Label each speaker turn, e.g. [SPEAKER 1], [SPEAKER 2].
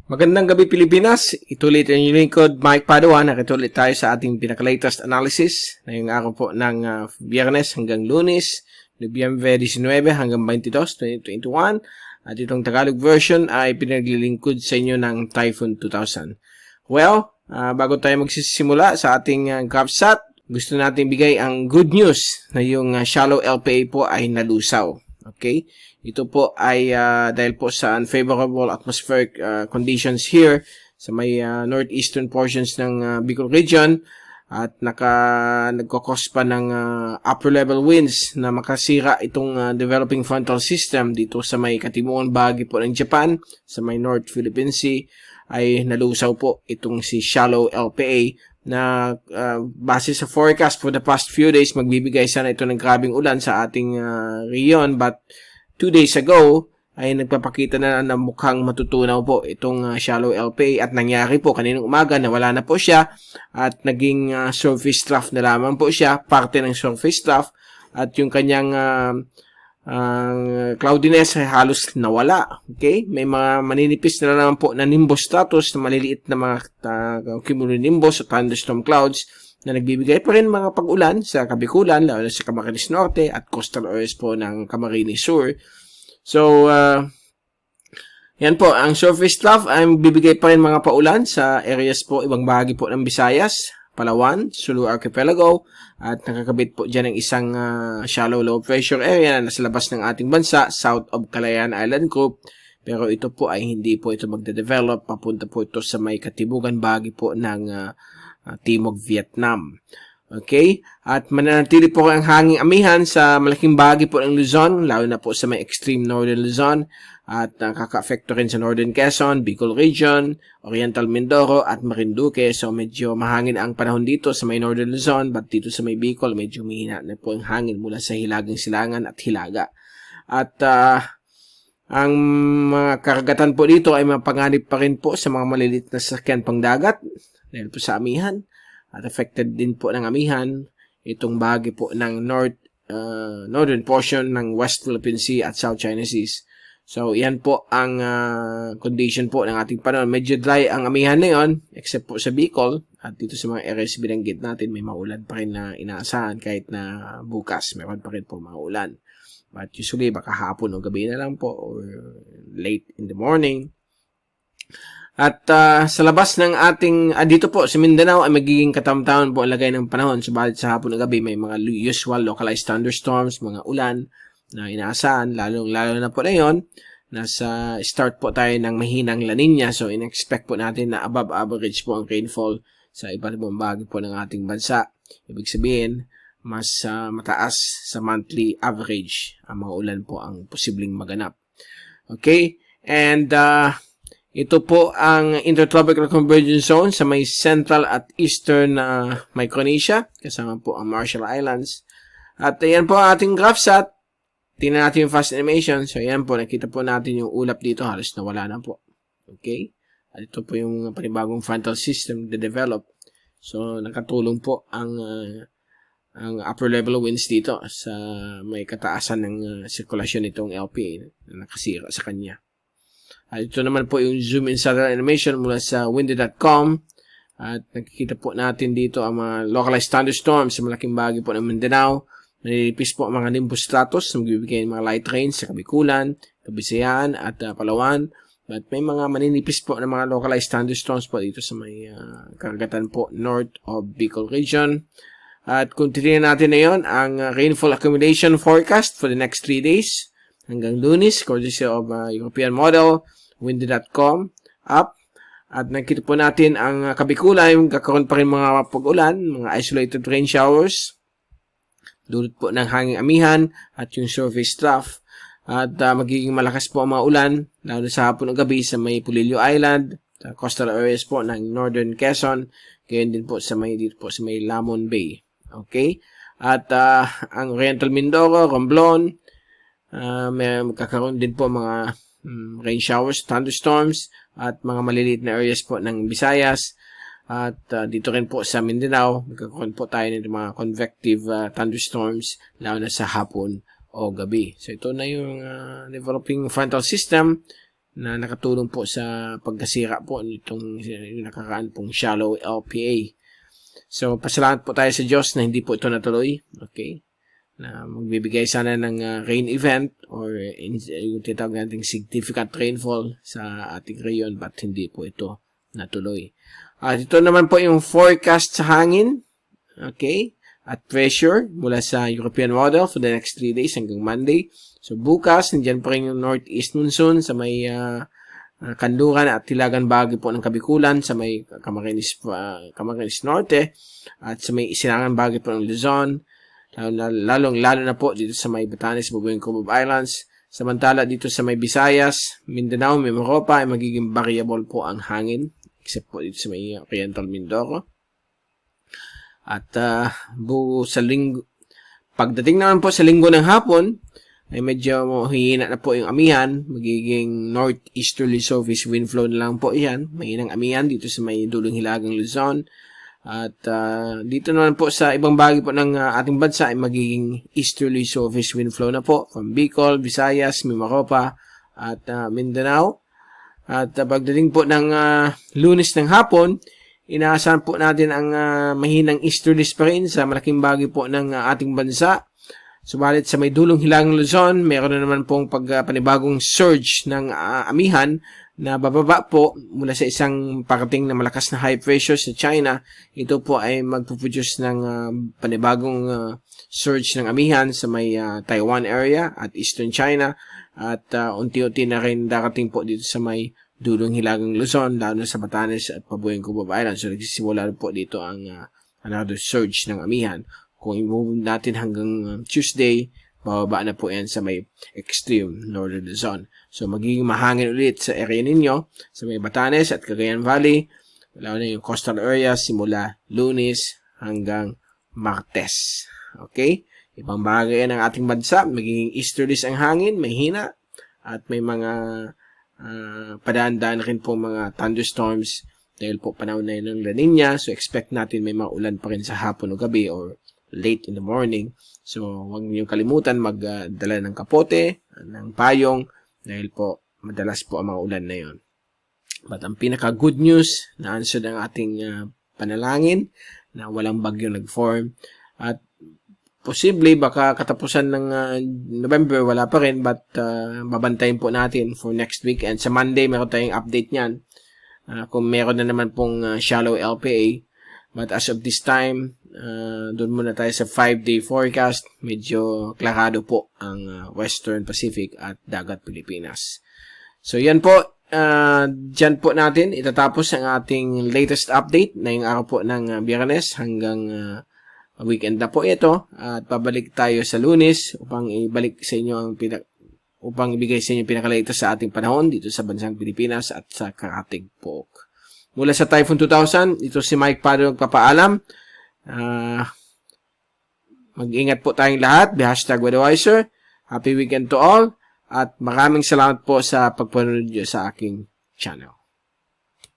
[SPEAKER 1] Magandang gabi Pilipinas, ito ulit ang inyong lingkod Mike Padawan. Nakita ulit tayo sa ating pinaka-latest analysis ngayong araw po ng Biyernes hanggang Lunes, Nobyembre 19 hanggang 22, 2021. At itong Tagalog version ay pinaglilingkod sa inyo ng Typhoon 2000. Well, bago tayo magsisimula sa ating GovSat, gusto natin bigay ang good news na yung shallow LPA po ay nalusaw. Okay? Ito po ay dahil po sa unfavorable atmospheric conditions here sa may northeastern portions ng Bicol region at nagkakos pa ng upper level winds na makasira itong developing frontal system dito sa may katimuang bahagi po ng Japan, sa may North Philippine Sea, ay nalusaw po itong si shallow LPA na base sa forecast for the past few days, magbibigay sana ito ng grabing ulan sa ating region, but 2 days ago ay nagpapakita na mukhang matutunaw po itong shallow LPA at nangyari po kaninang umaga na wala na po siya at naging surface trough na lamang po siya, parte ng surface trough, at yung kanyang cloudiness ay halos nawala. Okay? May mga maninipis na naman po na nimbus stratus na maliliit na mga cumulonimbus o thunderstorm clouds na nagbibigay pa rin mga pag-ulan sa Kabikulan, lalo na sa Camarines Norte at coastal areas po ng Camarines Sur. So, yan po, ang surface trough ay bibigay pa rin mga paulan sa areas po, ibang bahagi po ng Visayas, Palawan, Sulu Archipelago, at nakakabit po dyan ng isang shallow low pressure area na nasa labas ng ating bansa, south of Calayan Island Group. Pero ito po ay hindi po ito magde-develop, papunta po ito sa may katibugan bahagi po ng Timog Vietnam. Okay? At mananatili po ang hanging amihan sa malaking bahagi po ng Luzon, lalo na po sa may extreme northern Luzon, at nakaka-affecto rin sa northern Quezon, Bicol Region, Oriental Mindoro, at Marinduque. So medyo mahangin ang panahon dito sa may northern Luzon, but dito sa may Bicol, medyo mahina na po ang hangin mula sa Hilagang Silangan at Hilaga. At ang mga karagatan po dito ay mapanganib pa rin po sa mga malilit na sasakyan pangdagat dahil po sa amihan. At affected din po ng amihan itong bahagi po ng northern portion ng West Philippine Sea at South China Seas. So, yan po ang condition po ng ating panahon. Medyo dry ang amihan na yun, except po sa Bicol. At dito sa mga areas binanggit natin, may maulan pa rin na inaasahan kahit na bukas. Meron pa rin po mga ulan. But usually, baka hapon o gabi na lang po or late in the morning. At sa labas ng ating, dito po sa Mindanao ay magiging katamtaman po ang lagay ng panahon. Subalit sa hapon at gabi may mga usual localized thunderstorms, mga ulan na inaasahan, lalo na po na yun. Nasa start po tayo ng mahinang La Nina, so in-expect po natin na above average po ang rainfall sa iba't ibang bahagi po ng ating bansa. Ibig sabihin, mas mataas sa monthly average ang mga ulan po ang posibleng maganap. Okay? And ito po ang Intertropical Convergence Zone sa may central at eastern Micronesia, kasama po ang Marshall Islands. At ayan po ang ating GovSat. Tingnan natin yung fast animation. So ayan po, nakita po natin yung ulap dito, halos nawala na po. Okay? At ito po yung panibagong frontal system na develop. So nakatulong po ang upper level winds dito sa may kataasan ng sirkulasyon nitong LPA na nakasira sa kanya. At ito naman po yung zoom in satellite animation mula sa windy.com. At nakikita po natin dito ang mga localized thunderstorms sa malaking bahagi po ng Mindanao. Nalilipis po ang mga nimbus stratus na magbibigay ng mga light rains sa Kabikulan, Kabisayaan at Palawan. But may mga maninipis po ng mga localized thunderstorms po dito sa may karagatan po north of Bicol Region. At kung titignan natin na yun, ang rainfall accumulation forecast for the next 3 days hanggang Lunes, courtesy of European Model, windy.com, up. At nakita po natin ang Kabikulan, kakaroon pa rin mga pag-ulan, mga isolated rain showers, dulot po ng hanging amihan at yung surface trough. At magiging malakas po ang mga ulan, lalo sa hapon o gabi sa may Pulilio Island, sa coastal areas po ng northern Quezon, gayon din po sa may, dito po sa may Lamon Bay. Okay? At ang Oriental Mindoro, Romblon, may magkakaroon din po mga rain showers, thunderstorms, at mga maliliit na areas po ng Visayas. At dito rin po sa Mindanao, magkakaroon po tayo ng mga convective thunderstorms, lalo na sa hapon o gabi. So ito na yung developing frontal system na nakatulong po sa pagkasira po nitong nakaraan pong shallow LPA. So, pasalamat po tayo sa Diyos na hindi po ito natuloy. Okay? Na magbibigay sana ng rain event or yung tinatawag nating significant rainfall sa ating reyon, but hindi po ito natuloy. At ito naman po yung forecast sa hangin, okay, at pressure mula sa European model for the next 3 days hanggang Monday. So bukas, nandiyan pa rin yung northeast monsoon sa may Kanluran at Tilagan Bahagi po ng Kabikulan, sa may Camarines Norte, at sa may Isinangan Bahagi po ng Luzon, lalo na po dito sa may Batanes, Bubuing Cubao Islands. Samantala dito sa may Visayas, Mindanao, Mimaropa ay magiging variable po ang hangin, except po dito sa may Oriental Mindoro. At sa pagdating naman po sa linggo ng hapon, ay medyo hihina na po yung amihan, magiging northeasterly southeast wind flow na lang po yan. Mahinang amihan dito sa may dulong hilagang Luzon. At dito naman po sa ibang bahagi po ng ating bansa ay magiging easterly southeast wind flow na po from Bicol, Visayas, Mimaropa at Mindanao. At pagdating po ng Lunes ng hapon, inaasahan po natin ang mahinang easterlies pa rin sa malaking bahagi po ng ating bansa. Subalit sa may dulong hilagang Luzon, meron na naman pong panibagong surge ng amihan na bababa po mula sa isang parating na malakas na high pressure sa China. Ito po ay magpuproduce ng panibagong surge ng amihan sa may Taiwan area at Eastern China. At unti-unti na rin darating po dito sa may dulong hilagang Luzon, lalo na sa Batanes at Pabueng Cubao Islands. So nagsisimula po dito ang another surge ng amihan. Kung i-move natin hanggang Tuesday, bababa na po yan sa may extreme northern Luzon. So, magiging mahangin ulit sa area ninyo, sa may Batanes at Cagayan Valley, lalo na yung coastal area, simula Lunes hanggang Martes. Okay? Ibang bagay ng ating bansa, magiging easterlies ang hangin, may hina, at may mga padaan-daan rin po mga thunderstorms dahil po panahon na yun ng La Nina. So, expect natin may mga ulan pa rin sa hapon o gabi or late in the morning. So, huwag niyong kalimutan magdala ng kapote, ng payong, dahil po madalas po ang mga ulan na yon. But ang pinaka-good news na answer ng ating panalangin na walang bagyo nag-form at posible baka katapusan ng November wala pa rin, but babantayin po natin for next week. And sa Monday meron tayong update niyan kung meron na naman pong shallow LPA. But as of this time, doon muna tayo sa 5-day forecast. Medyo klarado po ang Western Pacific at Dagat Pilipinas. So yan po, dyan po natin itatapos ang ating latest update na yung araw po ng Biyernes hanggang weekend na po ito. At pabalik tayo sa Lunes upang ibalik sa inyo ang upang ibigay sa inyo pinakaligtas sa ating panahon dito sa bansang Pilipinas at sa Karatig Pook. Mula sa Typhoon 2000, ito si Mike Pado nagpapaalam. Mag-ingat po tayong lahat. #WeatherWiser. Happy weekend to all. At maraming salamat po sa pagpanood nyo sa aking channel.